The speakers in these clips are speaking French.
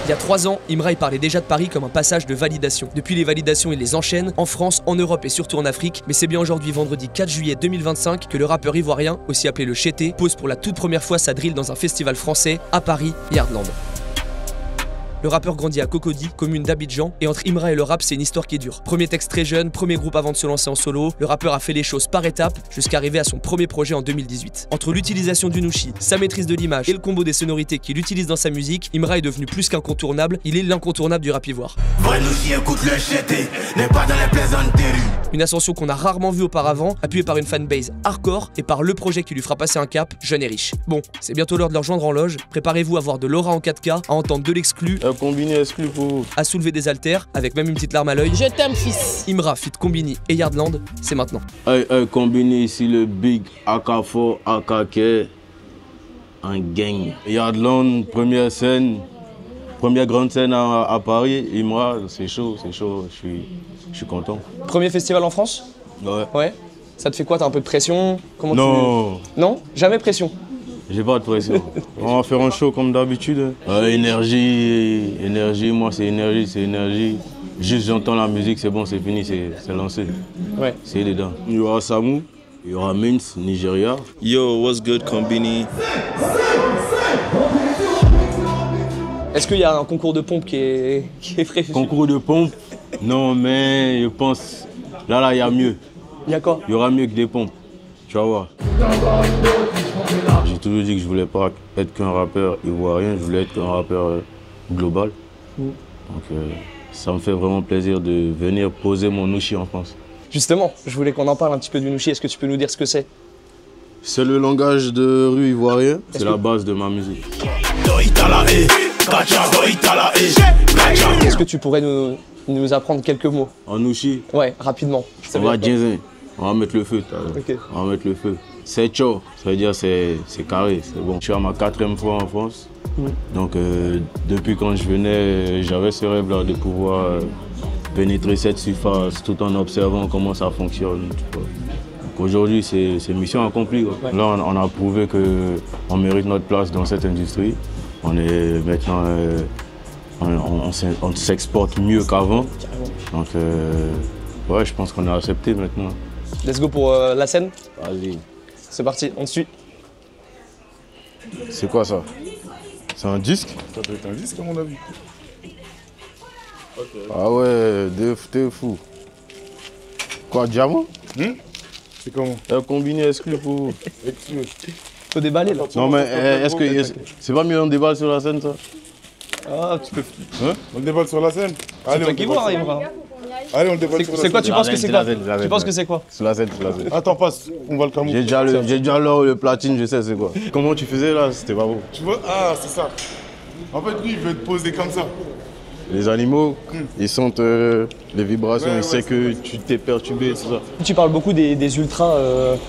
Il y a 3 ans, Imra il parlait déjà de Paris comme un passage de validation. Depuis les validations, il les enchaîne, en France, en Europe et surtout en Afrique. Mais c'est bien aujourd'hui, vendredi 4 juillet 2025, que le rappeur ivoirien, aussi appelé le Chété, pose pour la toute première fois sa drill dans un festival français, à Paris, Yardland. Le rappeur grandit à Cocody, commune d'Abidjan, et entre Imra et le rap, c'est une histoire qui est dure. Premier texte très jeune, premier groupe avant de se lancer en solo, le rappeur a fait les choses par étapes jusqu'à arriver à son premier projet en 2018. Entre l'utilisation du nushi, sa maîtrise de l'image et le combo des sonorités qu'il utilise dans sa musique, Imra est devenu plus qu'incontournable, il est l'incontournable du rap ivoire. Une ascension qu'on a rarement vue auparavant, appuyée par une fanbase hardcore et par le projet qui lui fera passer un cap, jeune et riche. Bon, c'est bientôt l'heure de leur rejoindre en loge, préparez-vous à voir de l'aura en 4K, à entendre de l'exclu, Combini exclu pour vous. À soulever des haltères, avec même une petite larme à l'œil. Je t'aime, fils. Imra, fit Combini et Yardland, c'est maintenant. Combini ici, le big AK4, AKK, un gang. Yardland, première scène, première grande scène à Paris. Imra, c'est chaud, je suis content. Premier festival en France? Ouais. Ouais. Ça te fait quoi? T'as un peu de pression? Non. Non? Jamais pression? J'ai pas de pression. On va faire un show comme d'habitude. Énergie, moi c'est énergie. Juste j'entends la musique, c'est bon, c'est fini, c'est lancé. Ouais. C'est dedans. Il y aura Samu, il y aura Mince, Nigeria. Yo, what's good, Combini? Est-ce qu'il y a un concours de pompe qui est prévu? Concours de pompe? Non, mais je pense, là, il y a mieux. Il y a quoi? Il y aura mieux que des pompes, tu vas voir. J'ai toujours dit que je voulais pas être qu'un rappeur ivoirien, je voulais être qu'un rappeur global. Donc ça me fait vraiment plaisir de venir poser mon nushi en France. Justement, je voulais qu'on en parle un petit peu du nushi. Est-ce que tu peux nous dire ce que c'est? C'est le langage de rue ivoirien, c'est la base de ma musique. Est-ce que tu pourrais nous apprendre quelques mots? En nushi? Ouais, rapidement. On va jazzer, on va mettre le feu. Okay. On va mettre le feu. C'est chaud, ça veut dire c'est carré, c'est bon. Je suis à ma 4e fois en France. Donc depuis quand je venais, j'avais ce rêve-là de pouvoir pénétrer cette surface tout en observant comment ça fonctionne. Donc aujourd'hui, c'est mission accomplie. Ouais. Là, on a prouvé qu'on mérite notre place dans cette industrie. On est maintenant, on s'exporte mieux qu'avant. Donc ouais, je pense qu'on a accepté maintenant. Let's go pour la scène. Vas-y. C'est parti, on te suit. C'est quoi ça? C'est un disque? Ça doit être un disque à mon avis. Okay. Ah ouais, t'es fou. Quoi, diamant? C'est comment? Combini exclu pour vous. Exclu. Faut déballer là. Non mais est-ce que c'est pas mieux on déballe sur la scène ça? Ah, tu peux. Hein? On déballe sur la scène? C'est toi qui vois, Imra. Allez, on déballe sur la scène. C'est quoi, tu penses que c'est quoi? Tu penses que c'est quoi? Sur la scène, Attends, passe, on va le camoufler. J'ai déjà l'or, le platine, je sais c'est quoi. Comment tu faisais là? C'était pas beau. Tu vois? Ah, c'est ça. En fait, lui, il veut te poser comme ça. Les animaux, ils sentent les vibrations, ils savent que tu t'es perturbé, tout ça. Tu parles beaucoup des ultras,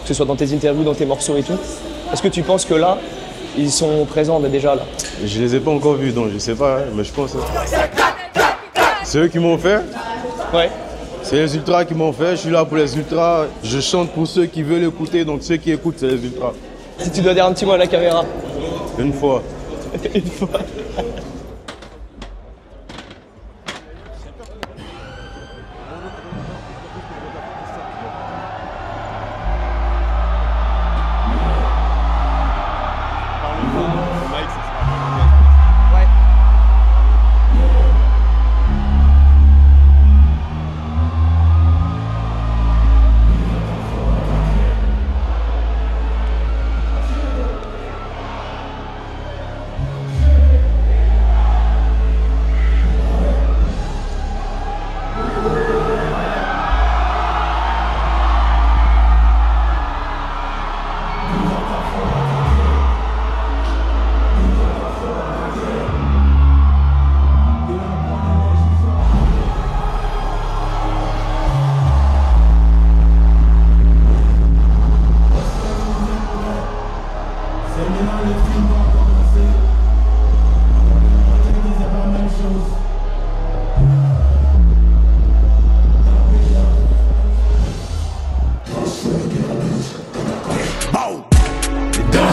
que ce soit dans tes interviews, dans tes morceaux et tout. Est-ce que tu penses que là, ils sont présents déjà là? Je les ai pas encore vus, donc je sais pas, mais je pense. C'est eux qui m'ont fait? Ouais. C'est les ultras qui m'ont fait, je suis là pour les ultras. Je chante pour ceux qui veulent écouter, donc ceux qui écoutent, c'est les ultras. Si tu dois dire un petit mot à la caméra. Une fois. Une fois.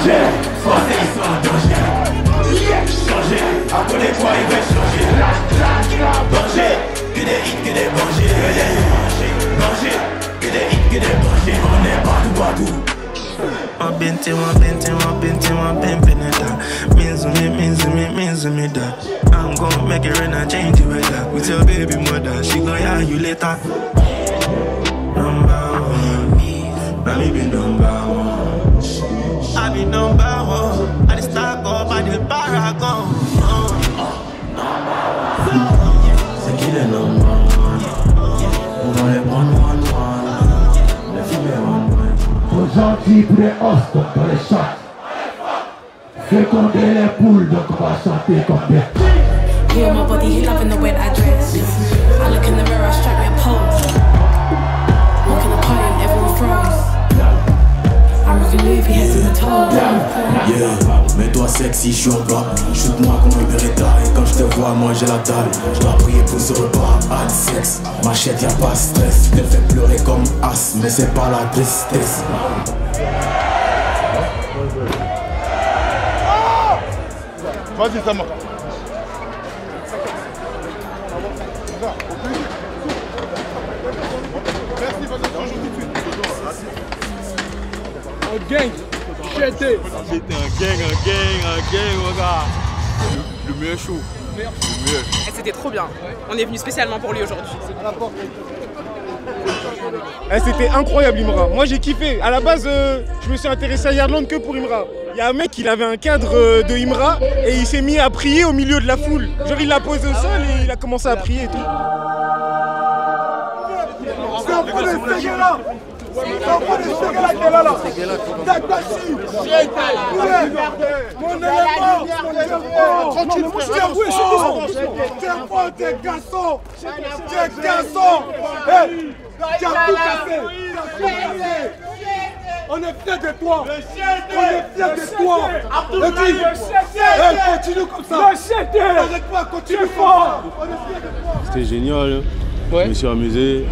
Changer, français ils sont en danger. Changer, abonnez-toi, il veut changer. des branchés, que des hits, que des branchés, on est partout. Me that. I'm gonna make it rain and change the weather. With your baby mother, she gon' hear you later. Number one, now me be number one. I be number one, I the star up, I the paragon. C'est qui le number one? On va les prendre one. Les filles one. Trop gentil pour les os comme dans les chats. Féconder les poules, donc on va chanter comme des. He on my body, he loving the way that I dress. I look in the mirror, I strike me a pose. Walk in the party and everyone froze. I'm rocking Louis, head to the toe. Yeah, mets-toi sexy, je suis en bas. Shoot-moi comme un Beretta. Et quand je te vois, moi j'ai la dalle. Je dois prier pour ce repas. Pas de sexe, machette, y'a pas de stress. Te fais pleurer comme as, mais c'est pas la tristesse. Vas-y, ça marche. Merci, vas-y, change tout de suite. Un gang, jeté. C'était un gang, regarde. Le meilleur show. Le meilleur. C'était trop bien. On est venu spécialement pour lui aujourd'hui. C'était incroyable Imra. Moi j'ai kiffé. À la base, je me suis intéressé à Yardland que pour Imra. Il y a un mec, il avait un cadre de Imra et il s'est mis à prier au milieu de la foule. Genre il l'a posé au sol et il a commencé à prier et tout. C'est un peu de Seguela. C'est un peu de Seguela qui est là. Takashi. Mon élément. Tranquille, moi je suis avoué, c'est quoi tes garçons? Tes garçons. Tu as tout cassé. On est fiers de toi. On est fiers de toi. Et puis, continue comme ça. Arrête pas, continue fort. C'était génial. Ouais. Je me suis amusé.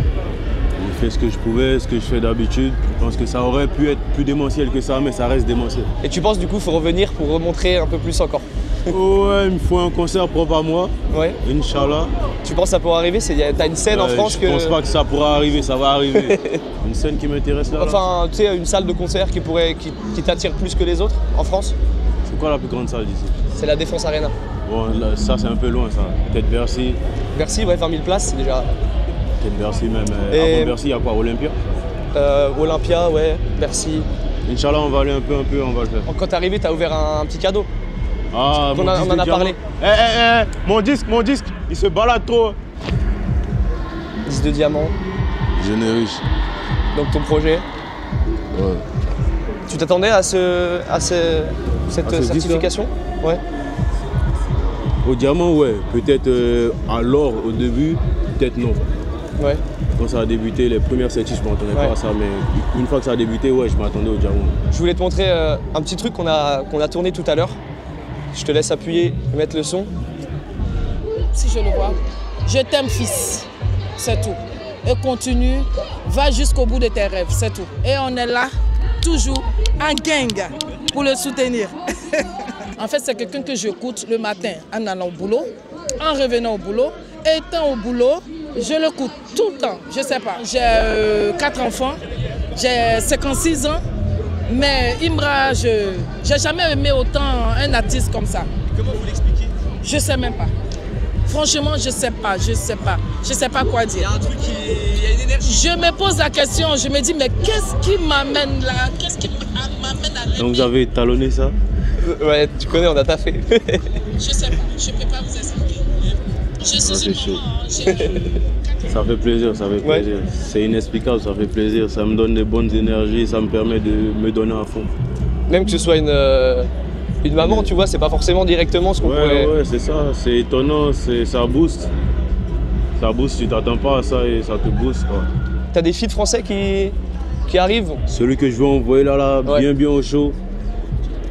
J'ai fait ce que je pouvais, ce que je fais d'habitude. Je pense que ça aurait pu être plus démentiel que ça, mais ça reste démentiel. Et tu penses du coup qu'il faut revenir pour remontrer un peu plus encore? Ouais, il me faut un concert propre à moi. Ouais. Inch'Allah. Tu penses que ça pourra arriver? T'as une scène en France que... Je pense pas que ça pourra arriver, ça va arriver. Une scène qui m'intéresse là. Enfin, tu sais, une salle de concert qui t'attire plus que les autres en France? C'est quoi la plus grande salle d'ici? C'est la Défense Arena. Bon, là, ça c'est un peu loin ça. Peut-être Bercy. Bercy, ouais, 20 000 places, c'est déjà... Peut-être Bercy même. Et... Avant Bercy, il y a quoi? Olympia? Olympia, ouais, Bercy. Inch'Allah, on va aller un peu, on va le faire. Quand t'es arrivé, t'as ouvert un petit cadeau. Ah, on en a parlé. Mon disque, il se balade trop. 10 de diamant. Jeune et riche. Donc ton projet. Ouais. Tu t'attendais à cette certification? Ouais. Au diamant, ouais. Peut-être à l'or au début, peut-être non. Ouais. Quand ça a débuté, les premières certifs, je ne m'attendais pas à ça, mais une fois que ça a débuté, ouais, je m'attendais au diamant. Je voulais te montrer un petit truc qu'on a tourné tout à l'heure. Je te laisse appuyer et mettre le son. Si je le vois, je t'aime fils, c'est tout. Et continue, va jusqu'au bout de tes rêves, c'est tout. Et on est là, toujours en gang, pour le soutenir. En fait, c'est quelqu'un que j'écoute le matin en allant au boulot, en revenant au boulot. Et étant au boulot, je l'écoute tout le temps, je sais pas. J'ai 4 enfants, j'ai 56 ans. Mais Imra, je n'ai jamais aimé autant un artiste comme ça. Comment vous l'expliquez? Je sais même pas. Franchement, je sais pas. Je sais pas quoi dire. Il y a un truc il y a une énergie. Je me pose la question, je me dis, mais qu'est-ce qui m'amène là? Qu'est-ce qui m'amène à Donc vous avez talonné ça? Ouais, tu connais, on a taffé. Je sais pas, je peux pas vous expliquer. Je suis chaud. Ça fait plaisir, ça fait plaisir. Ouais. C'est inexplicable, ça fait plaisir. Ça me donne des bonnes énergies, ça me permet de me donner à fond. Même que ce soit une maman, tu vois, c'est pas forcément directement ce qu'on pourrait... Ouais, c'est ça. C'est étonnant, ça booste. Ça booste, tu t'attends pas à ça et ça te booste, quoi. T'as des feats français qui arrivent? Celui que je veux envoyer là, ouais. bien au chaud.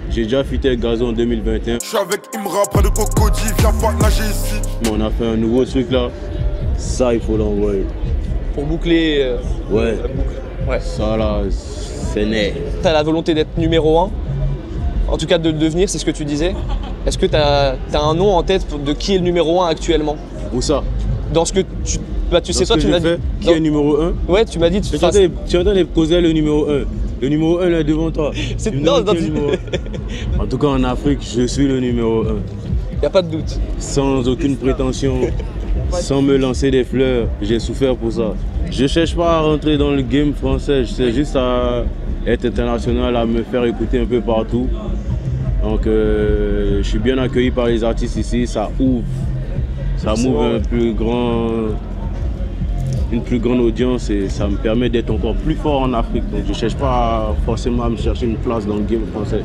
J'ai déjà fité avec Gazon en 2021. Je suis avec Imra, près de Cocody, viens pas nager ici. On a fait un nouveau truc là. Ça, il faut l'envoyer. Pour boucler ouais. La boucle. Ouais. Ça là, c'est né. T'as la volonté d'être numéro 1, en tout cas de le devenir, c'est ce que tu disais. Est-ce que t'as un nom en tête de qui est le numéro 1 actuellement? Où ça? Dans ce que Bah tu sais, toi tu m'as dit... Qui est numéro 1? Ouais, tu m'as dit... Tu entends les causer le numéro 1. Le numéro 1 là devant toi. En tout cas en Afrique, je suis le numéro 1. Y a pas de doute. Sans aucune prétention, sans me lancer des fleurs, j'ai souffert pour ça. Je cherche pas à rentrer dans le game français, je sais juste à être international, à me faire écouter un peu partout. Donc je suis bien accueilli par les artistes ici, ça ouvre une plus grande audience et ça me permet d'être encore plus fort en Afrique. Donc je ne cherche pas forcément à me chercher une place dans le game français.